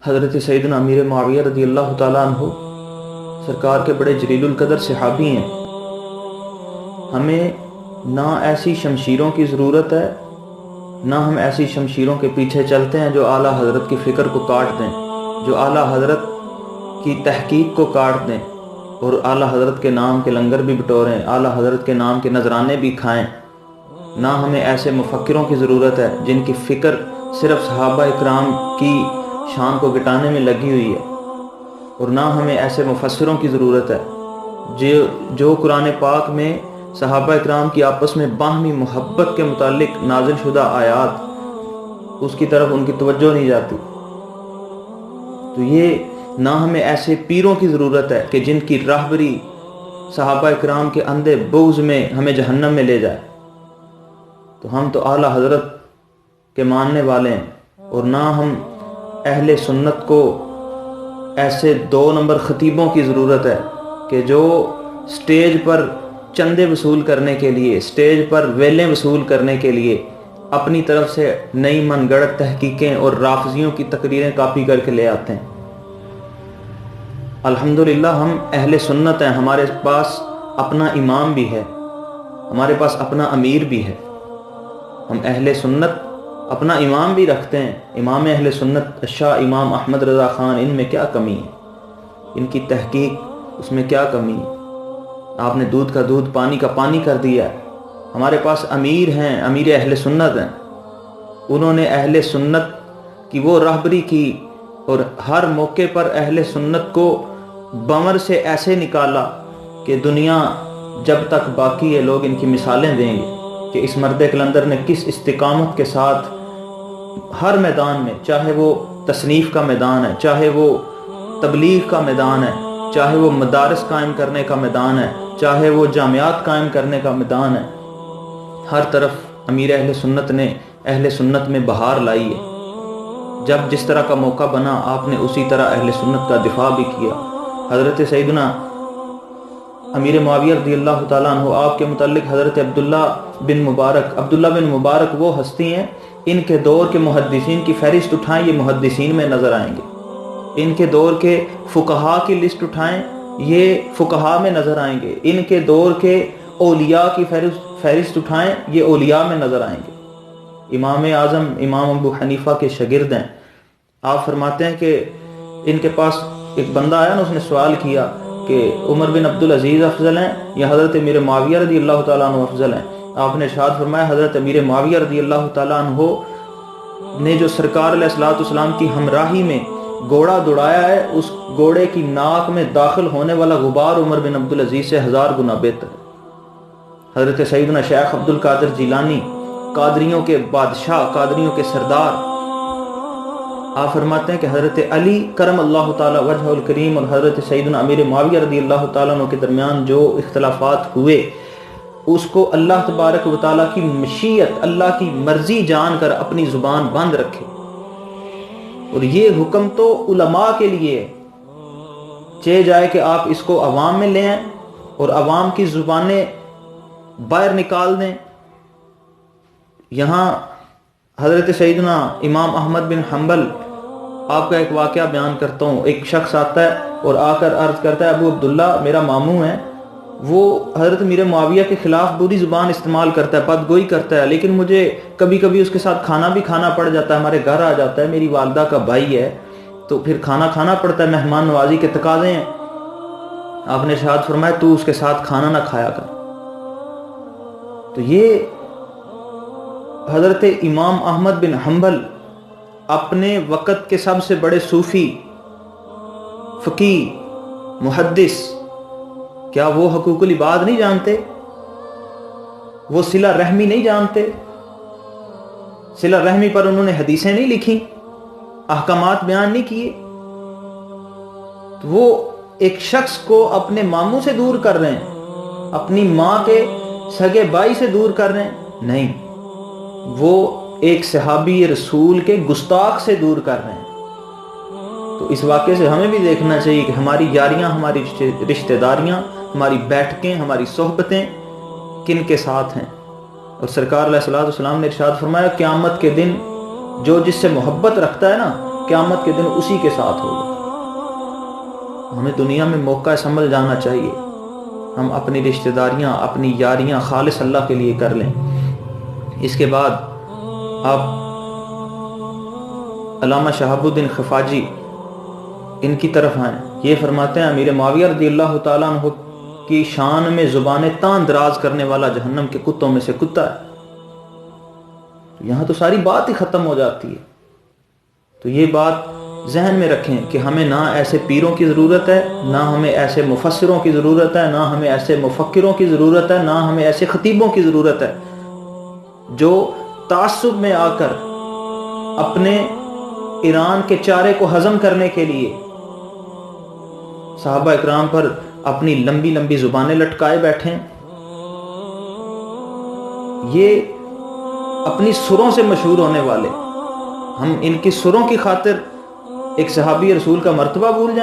حضرت سیدنا امیر معاویہ رضی اللہ تعالیٰ عنہ سرکار کے بڑے جلیل القدر صحابی ہیں۔ ہمیں نہ ایسی شمشیروں کی ضرورت ہے، نہ ہم ایسی شمشیروں کے پیچھے چلتے ہیں جو اعلیٰ حضرت کی فکر کو کاٹ دیں، جو اعلیٰ حضرت کی تحقیق کو کاٹ دیں اور اعلیٰ حضرت کے نام کے لنگر بھی بٹوریں، اعلیٰ حضرت کے نام کے نذرانے بھی کھائیں۔ نہ ہمیں ایسے مفکروں کی ضرورت ہے جن کی فکر صرف صحابہ اکرام کی شان کو گٹانے میں لگی ہوئی ہے، اور نہ ہمیں ایسے مفسروں کی ضرورت ہے جو قرآن پاک میں صحابہ اکرام کی آپس میں باہمی محبت کے متعلق نازل شدہ آیات اس کی طرف ان کی توجہ نہیں جاتی۔ تو یہ نہ ہمیں ایسے پیروں کی ضرورت ہے کہ جن کی راہبری صحابہ اکرام کے اندھے بغض میں ہمیں جہنم میں لے جائے۔ تو ہم تو اعلیٰ حضرت کے ماننے والے ہیں، اور نہ ہم اہل سنت کو ایسے 2 نمبر خطیبوں کی ضرورت ہے کہ جو سٹیج پر چندے وصول کرنے کے لیے، سٹیج پر ویلیں وصول کرنے کے لیے اپنی طرف سے نئی من گڑت تحقیقیں اور رافضیوں کی تقریریں کاپی کر کے لے آتے ہیں۔ الحمدللہ ہم اہل سنت ہیں، ہمارے پاس اپنا امام بھی ہے، ہمارے پاس اپنا امیر بھی ہے۔ ہم اہل سنت اپنا امام بھی رکھتے ہیں، امام اہل سنت شاہ امام احمد رضا خان، ان میں کیا کمی ہے؟ ان کی تحقیق اس میں کیا کمی ہے؟ آپ نے دودھ کا دودھ، پانی کا پانی کر دیا ہے۔ ہمارے پاس امیر ہیں، امیر اہل سنت ہیں، انہوں نے اہل سنت کی وہ راہبری کی اور ہر موقع پر اہل سنت کو بمر سے ایسے نکالا کہ دنیا جب تک باقی ہے لوگ ان کی مثالیں دیں گے کہ اس مرد کلندر نے کس استقامت کے ساتھ ہر میدان میں، چاہے وہ تصنیف کا میدان ہے، چاہے وہ تبلیغ کا میدان ہے، چاہے وہ مدارس قائم کرنے کا میدان ہے، چاہے وہ جامعات قائم کرنے کا میدان ہے، ہر طرف امیر اہل سنت نے اہل سنت میں بہار لائی ہے۔ جب جس طرح کا موقع بنا آپ نے اسی طرح اہل سنت کا دفاع بھی کیا۔ حضرت سیدنا امیر معاویہ رضی اللہ تعالیٰ عنہ، آپ کے متعلق حضرت عبداللہ بن مبارک وہ ہستی ہیں، ان کے دور کے محدثین کی فہرست اٹھائیں، یہ محدثین میں نظر آئیں گے۔ ان کے دور کے فقہا کی لسٹ اٹھائیں، یہ فقہا میں نظر آئیں گے۔ ان کے دور کے اولیاء کی فہرست اٹھائیں، یہ اولیاء میں نظر آئیں گے۔ امام اعظم امام ابو حنیفہ کے شاگرد ہیں۔ آپ فرماتے ہیں کہ ان کے پاس ایک بندہ آیا نا، اس نے سوال کیا کہ عمر بن عبدالعزیز افضل ہیں یا حضرت امیر معاویہ رضی اللہ تعالیٰ عنہ افضل ہیں؟ آپ نے ارشاد فرمایا حضرت امیر معاویہ رضی اللہ تعالیٰ عنہ نے جو سرکار علیہ الصلوۃ والسلام کی ہمراہی میں گھوڑا دوڑایا ہے، اس گھوڑے کی ناک میں داخل ہونے والا غبار عمر بن عبدالعزیز سے 1000 گنا بہتر ہے۔ حضرت سیدنا شیخ عبد القادر جیلانی، قادریوں کے بادشاہ، قادریوں کے سردار، آپ فرماتے ہیں کہ حضرت علی کرم اللہ تعالی وجہ الکریم اور حضرت سیدنا امیر معاویہ رضی اللہ تعالیٰ عنہ کے درمیان جو اختلافات ہوئے، اس کو اللہ تبارک و تعالیٰ کی مشیت، اللہ کی مرضی جان کر اپنی زبان بند رکھے۔ اور یہ حکم تو علماء کے لیے ہے، چاہے جائے کہ آپ اس کو عوام میں لیں اور عوام کی زبانیں باہر نکال دیں۔ یہاں حضرت سیدنا امام احمد بن حنبل، آپ کا ایک واقعہ بیان کرتا ہوں۔ ایک شخص آتا ہے اور آ کر عرض کرتا ہے ابو عبداللہ میرا ماموں ہے، وہ حضرت امیر معاویہ کے خلاف بری زبان استعمال کرتا ہے، بدگوئی کرتا ہے، لیکن مجھے کبھی کبھی اس کے ساتھ کھانا بھی کھانا پڑ جاتا ہے، ہمارے گھر آ جاتا ہے، میری والدہ کا بھائی ہے تو پھر کھانا کھانا پڑتا ہے، مہمان نوازی کے تقاضے ہیں۔ آپ نے ارشاد فرمایا تو اس کے ساتھ کھانا نہ کھایا کر۔ تو یہ حضرت امام احمد بن حنبل اپنے وقت کے سب سے بڑے صوفی، فقیہ، محدث، کیا وہ حقوق العباد نہیں جانتے؟ وہ صلہ رحمی نہیں جانتے؟ صلہ رحمی پر انہوں نے حدیثیں نہیں لکھی، احکامات بیان نہیں کیے؟ تو وہ ایک شخص کو اپنے ماموں سے دور کر رہے ہیں، اپنی ماں کے سگے بھائی سے دور کر رہے ہیں؟ نہیں، وہ ایک صحابی رسول کے گستاخ سے دور کر رہے ہیں۔ تو اس واقعے سے ہمیں بھی دیکھنا چاہیے کہ ہماری یاریاں، ہماری رشتہ داریاں، ہماری بیٹھکیں، ہماری صحبتیں کن کے ساتھ ہیں۔ اور سرکار علیہ الصلوۃ والسلام نے ارشاد فرمایا قیامت کے دن جو جس سے محبت رکھتا ہے نا، قیامت کے دن اسی کے ساتھ ہوگا۔ ہمیں دنیا میں موقع سنبھل جانا چاہیے، ہم اپنی رشتہ داریاں، اپنی یاریاں خالص اللہ کے لیے کر لیں۔ اس کے بعد آپ علامہ شہاب الدین خفاجی ان کی طرف آئیں۔ یہ فرماتے ہیں امیر معاویہ رضی اللہ تعالیٰ عنہ کی شان میں زبان تان دراز کرنے والا جہنم کے کتوں میں سے کتا ہے۔ یہاں تو ساری بات ہی ختم ہو جاتی ہے۔ تو یہ بات ذہن میں رکھیں کہ ہمیں نہ ایسے پیروں کی ضرورت ہے، نہ ہمیں ایسے مفسروں کی ضرورت ہے، نہ ہمیں ایسے مفکروں کی ضرورت ہے، نہ ہمیں ایسے خطیبوں کی ضرورت ہے جو تعصب میں آ کر اپنے ایران کے چارے کو ہضم کرنے کے لیے صحابہ اکرام پر اپنی لمبی لمبی زبانیں لٹکائے بیٹھیں۔ یہ اپنی سروں سے مشہور ہونے والے، ہم ان کی سروں کی خاطر ایک صحابی رسول کا مرتبہ بھول جائیں۔